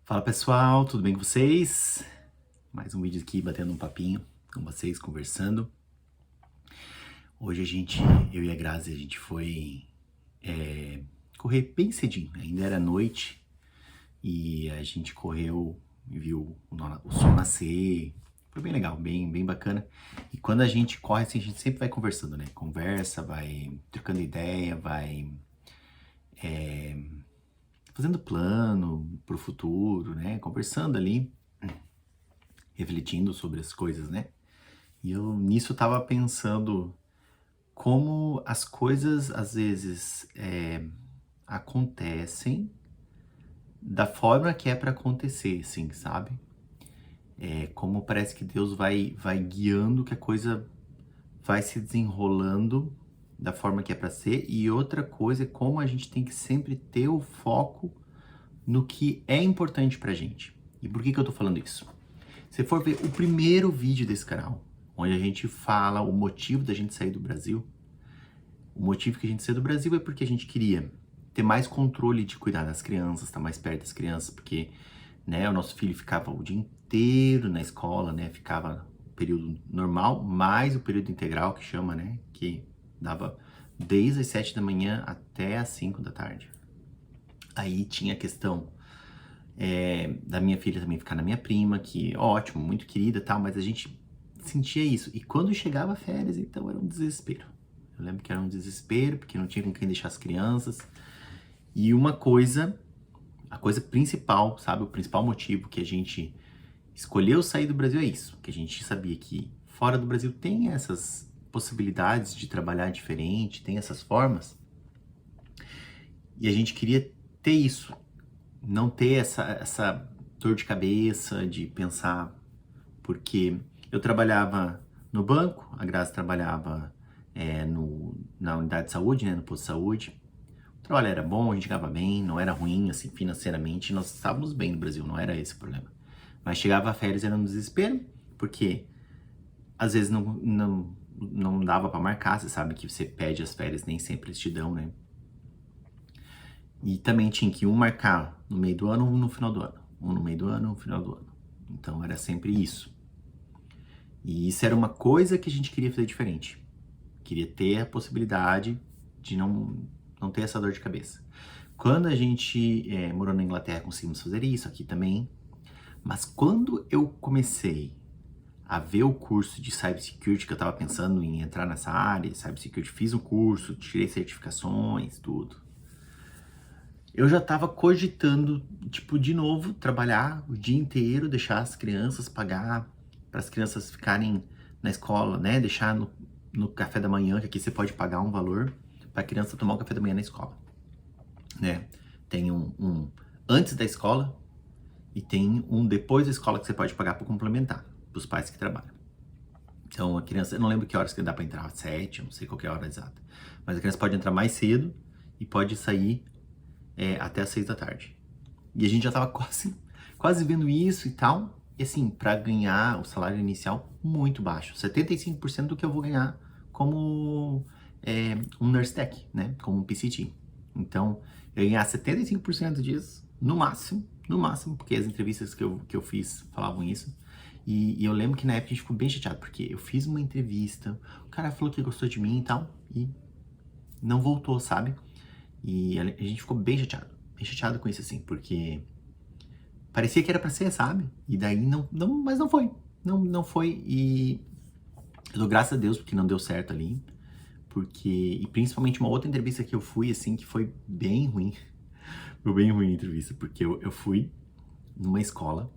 Fala pessoal, tudo bem com vocês? Mais um vídeo aqui batendo um papinho com vocês, conversando. Hoje eu e a Grazi, a gente foi correr bem cedinho, ainda era noite e a gente correu e viu o sol nascer. Foi bem legal, bem bacana. E quando a gente corre assim, a gente sempre vai conversando, né? Conversa, vai trocando ideia, vai fazendo plano pro futuro, né? Conversando ali, refletindo sobre as coisas, né? E eu nisso tava pensando como as coisas às vezes acontecem da forma que é para acontecer, assim, sabe? Como parece que Deus vai guiando que a coisa vai se desenrolando da forma que é para ser. E outra coisa é como a gente tem que sempre ter o foco no que é importante pra gente. E por que eu tô falando isso? Se for ver o primeiro vídeo desse canal, onde a gente fala o motivo da gente sair do Brasil, o motivo que a gente saiu do Brasil é porque a gente queria ter mais controle de cuidar das crianças, estar mais perto das crianças, porque, né, o nosso filho ficava o dia inteiro na escola, né, ficava o período normal, mais o período integral, que chama, né, que dava desde as 7 da manhã até as 5 da tarde. Aí tinha a questão da minha filha também ficar na minha prima, que ótimo, muito querida e tal, mas a gente sentia isso. E quando chegava férias, então era um desespero. Eu lembro que era um desespero, porque não tinha com quem deixar as crianças. E a coisa principal, sabe, o principal motivo que a gente escolheu sair do Brasil é isso, que a gente sabia que fora do Brasil tem essas possibilidades de trabalhar diferente, tem essas formas, e a gente queria ter isso, não ter essa dor de cabeça de pensar, porque eu trabalhava no banco, a Graça trabalhava na unidade de saúde, né, no posto de saúde. O trabalho era bom, a gente ganhava bem, não era ruim, assim, financeiramente, nós estávamos bem no Brasil, não era esse o problema. Mas chegava a férias, era um desespero, porque às vezes não dava pra marcar, você sabe que você pede as férias, nem sempre eles te dão, né? E também tinha que um marcar no meio do ano, um no final do ano. Um no meio do ano, um no final do ano. Então era sempre isso. E isso era uma coisa que a gente queria fazer diferente. Queria ter a possibilidade de não ter essa dor de cabeça. Quando a gente morou na Inglaterra, conseguimos fazer isso, aqui também. Mas quando eu comecei a ver o curso de Cybersecurity, que eu estava pensando em entrar nessa área, Cybersecurity, fiz um curso, tirei certificações, tudo. Eu já estava cogitando, tipo, de novo, trabalhar o dia inteiro, deixar as crianças pagar, para as crianças ficarem na escola, né? Deixar no café da manhã, que aqui você pode pagar um valor para a criança tomar o café da manhã na escola, né? Tem um antes da escola e tem um depois da escola que você pode pagar para complementar, para os pais que trabalham. Então a criança, eu não lembro que horas que dá para entrar, 7, eu não sei qual que é a hora exata, mas a criança pode entrar mais cedo e pode sair até as 6 da tarde. E a gente já tava quase vendo isso e tal. E assim, para ganhar o salário inicial muito baixo, 75% do que eu vou ganhar como um nurse tech, né? Como um PCT. Então, eu ia ganhar 75% disso, no máximo, porque as entrevistas que eu fiz falavam isso. E eu lembro que na época a gente ficou bem chateado, porque eu fiz uma entrevista, o cara falou que gostou de mim e tal, e não voltou, sabe? E a gente ficou bem chateado com isso, assim, porque parecia que era pra ser, sabe? E daí mas não foi. Não foi. E eu dou graças a Deus porque não deu certo ali. E principalmente uma outra entrevista que eu fui, assim, que foi bem ruim. Foi bem ruim a entrevista, porque eu fui numa escola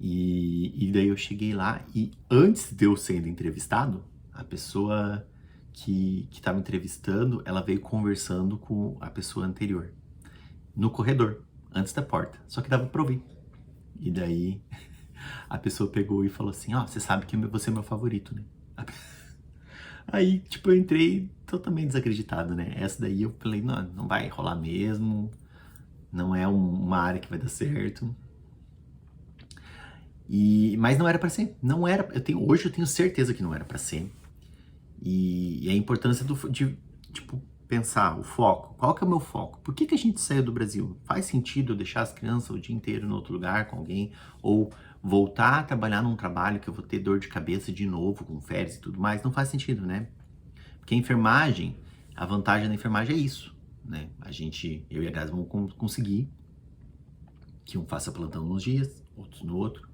e daí eu cheguei lá e antes de eu sendo entrevistado, a pessoa que estava entrevistando, ela veio conversando com a pessoa anterior no corredor, antes da porta. Só que dava pra ouvir. E daí a pessoa pegou e falou assim: ó, você sabe que você é meu favorito, né? Aí, tipo, eu entrei totalmente desacreditado, né? Essa daí eu falei: não vai rolar mesmo, não é uma área que vai dar certo. Mas não era pra ser, não era. Hoje eu tenho certeza que não era pra ser. E a importância de, tipo, pensar o foco. Qual que é o meu foco? Por que a gente saiu do Brasil? Faz sentido eu deixar as crianças o dia inteiro em outro lugar com alguém? Ou voltar a trabalhar num trabalho que eu vou ter dor de cabeça de novo, com férias e tudo mais? Não faz sentido, né? Porque a enfermagem, a vantagem da enfermagem é isso, né? Eu e a Grazi vamos conseguir que um faça plantão nos dias, outros no outro,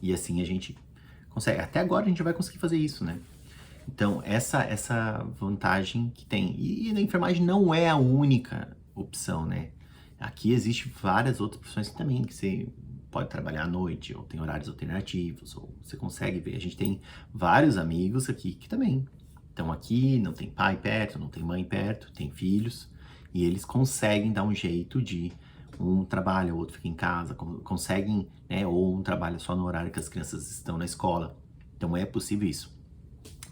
e assim a gente consegue. Até agora a gente vai conseguir fazer isso, né? Então, essa vantagem que tem. E a enfermagem não é a única opção, né? Aqui existe várias outras profissões também, que você pode trabalhar à noite, ou tem horários alternativos, ou você consegue ver. A gente tem vários amigos aqui que também estão aqui, não tem pai perto, não tem mãe perto, tem filhos, e eles conseguem dar um jeito de um trabalha, o outro fica em casa, conseguem, né? Ou um trabalha só no horário que as crianças estão na escola. Então é possível isso.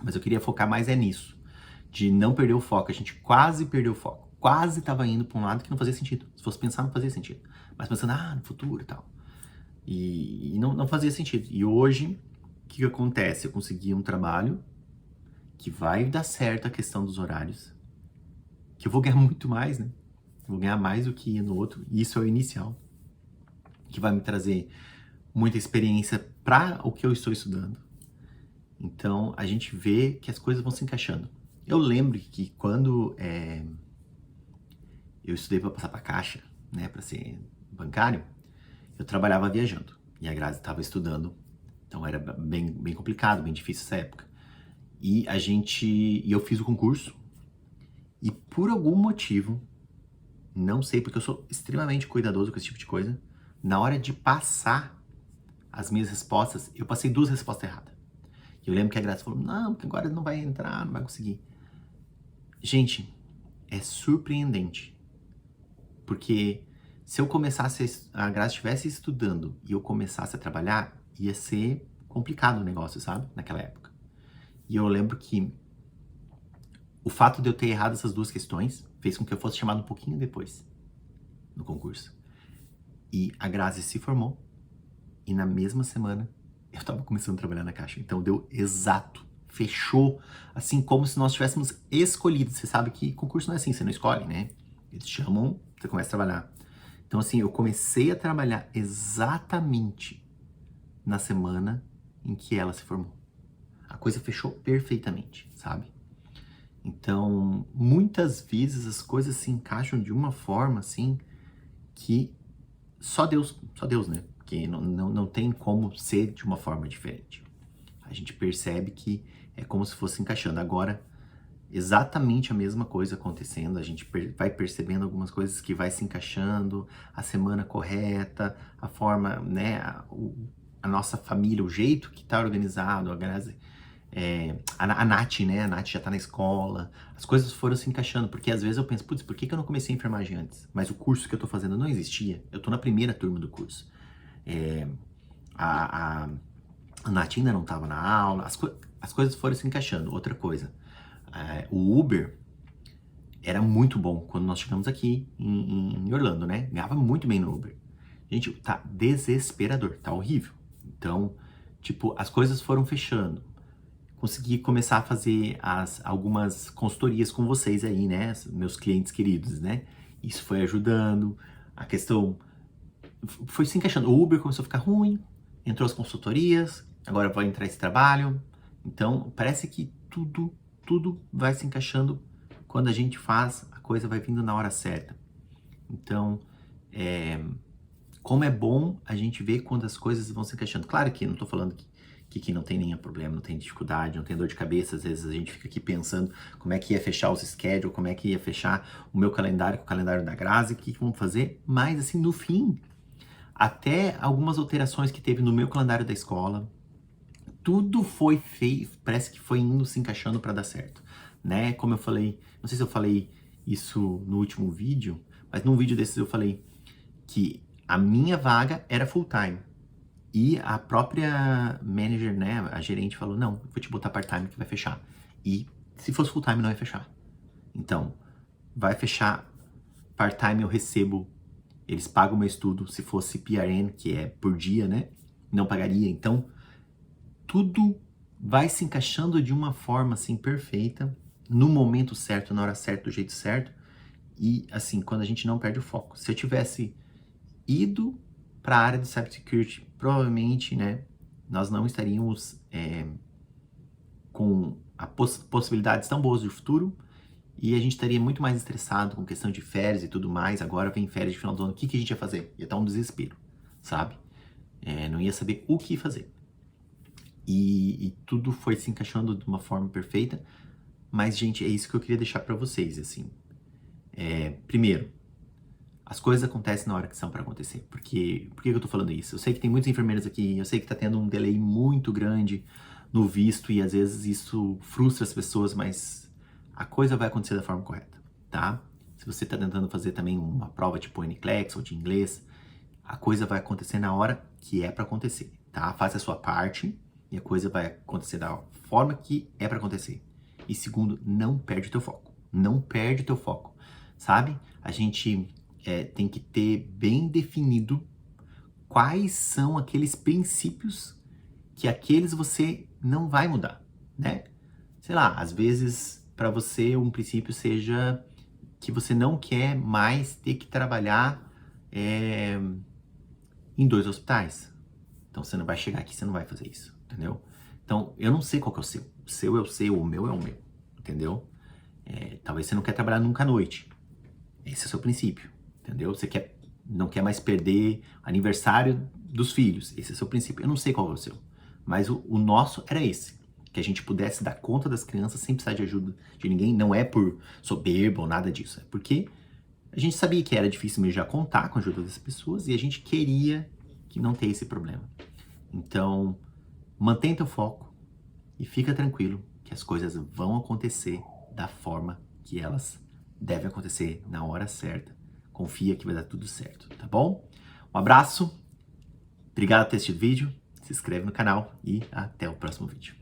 Mas eu queria focar mais nisso, de não perder o foco. A gente quase perdeu o foco, quase estava indo para um lado que não fazia sentido. Se fosse pensar, não fazia sentido. Mas pensando, no futuro e tal. E não fazia sentido. E hoje, o que acontece? Eu consegui um trabalho que vai dar certo a questão dos horários, que eu vou ganhar muito mais, né? Vou ganhar mais do que no outro, e isso é o inicial, que vai me trazer muita experiência para o que eu estou estudando. Então, a gente vê que as coisas vão se encaixando. Eu lembro que quando eu estudei para passar para Caixa, né, para ser bancário, eu trabalhava viajando. E a Grazi estava estudando. Então, era bem complicado, bem difícil essa época. E eu fiz o concurso. E por algum motivo, não sei, porque eu sou extremamente cuidadoso com esse tipo de coisa, na hora de passar as minhas respostas, eu passei 2 respostas erradas. Eu lembro que a Grazi falou, não, porque agora não vai entrar, não vai conseguir. Gente, é surpreendente. Porque se eu começasse, a Grazi estivesse estudando e eu começasse a trabalhar, ia ser complicado o negócio, sabe? Naquela época. E eu lembro que o fato de eu ter errado essas 2 questões fez com que eu fosse chamado um pouquinho depois no concurso. E a Grazi se formou e na mesma semana eu tava começando a trabalhar na Caixa. Então deu exato. Fechou, assim como se nós tivéssemos escolhido. Você sabe que concurso não é assim, você não escolhe, né? Eles chamam, você começa a trabalhar. Então assim, eu comecei a trabalhar exatamente na semana em que ela se formou. A coisa fechou perfeitamente, sabe? Então, muitas vezes as coisas se encaixam de uma forma, assim, que só Deus, né? Porque não tem como ser de uma forma diferente. A gente percebe que é como se fosse encaixando. Agora, exatamente a mesma coisa acontecendo, a gente vai percebendo algumas coisas que vai se encaixando, a semana correta, a forma, né, a nossa família, o jeito que tá organizado, a Nath, né, a Nath já tá na escola, as coisas foram se encaixando, porque às vezes eu penso, putz, por que eu não comecei a enfermagem antes? Mas o curso que eu tô fazendo não existia, eu tô na primeira turma do curso. A Nath ainda não tava na aula, as coisas foram se encaixando. Outra coisa, o Uber era muito bom quando nós chegamos aqui em Orlando, né? Ganhava muito bem no Uber. Gente, tá desesperador, tá horrível. Então, tipo, as coisas foram fechando. Consegui começar a fazer algumas consultorias com vocês aí, né? Meus clientes queridos, né? Isso foi ajudando. A questão foi se encaixando. O Uber começou a ficar ruim, entrou as consultorias, agora vai entrar esse trabalho. Então, parece que tudo vai se encaixando quando a gente faz, a coisa vai vindo na hora certa. Então, como é bom a gente ver quando as coisas vão se encaixando. Claro que não tô falando que não tem nenhum problema, não tem dificuldade, não tem dor de cabeça. Às vezes a gente fica aqui pensando como é que ia fechar os schedules, como é que ia fechar o meu calendário com o calendário da Grazi, o que vamos fazer. Mas, assim, no fim, até algumas alterações que teve no meu calendário da escola, tudo foi feito, parece que foi indo se encaixando para dar certo, né? Como eu falei, não sei se eu falei isso no último vídeo, mas num vídeo desses eu falei que a minha vaga era full time. E a própria manager, né, a gerente falou, não, eu vou te botar part-time que vai fechar. E se fosse full time não ia fechar. Então, vai fechar part-time, eu recebo, eles pagam o meu estudo. Se fosse PRN, que é por dia, né, não pagaria. Então, tudo vai se encaixando de uma forma, assim, perfeita. no momento certo, na hora certa, do jeito certo. E, assim, quando a gente não perde o foco. Se eu tivesse ido para a área de cybersecurity, provavelmente, né, nós não estaríamos com possibilidades tão boas de futuro e a gente estaria muito mais estressado com questão de férias e tudo mais. Agora vem férias de final do ano, o que a gente ia fazer? Ia estar um desespero, sabe? Não ia saber o que fazer. E tudo foi se encaixando de uma forma perfeita. Mas, gente, é isso que eu queria deixar para vocês, assim. Primeiro, as coisas acontecem na hora que são para acontecer. Por que eu tô falando isso? Eu sei que tem muitas enfermeiras aqui, eu sei que tá tendo um delay muito grande no visto e às vezes isso frustra as pessoas, mas a coisa vai acontecer da forma correta, tá? Se você tá tentando fazer também uma prova tipo NCLEX ou de inglês, a coisa vai acontecer na hora que é para acontecer, tá? Faça a sua parte e a coisa vai acontecer da forma que é para acontecer. E segundo, não perde o teu foco. Não perde o teu foco, sabe? A gente tem que ter bem definido quais são aqueles princípios que aqueles você não vai mudar, né? Sei lá, às vezes para você um princípio seja que você não quer mais ter que trabalhar em 2 hospitais. Então você não vai chegar aqui, você não vai fazer isso, entendeu? Então eu não sei qual que é o seu. O seu é o seu, o meu é o meu, entendeu? Talvez você não quer trabalhar nunca à noite. Esse é o seu princípio, entendeu? Você não quer mais perder aniversário dos filhos. Esse é o seu princípio. Eu não sei qual é o seu, mas o nosso era esse. Que a gente pudesse dar conta das crianças sem precisar de ajuda de ninguém. Não é por soberba ou nada disso. É porque a gente sabia que era difícil mesmo já contar com a ajuda das pessoas e a gente queria que não tenha esse problema. Então, mantém teu foco e fica tranquilo que as coisas vão acontecer da forma que elas devem acontecer na hora certa. Confia que vai dar tudo certo, tá bom? Um abraço, obrigado por ter assistido o vídeo, se inscreve no canal e até o próximo vídeo.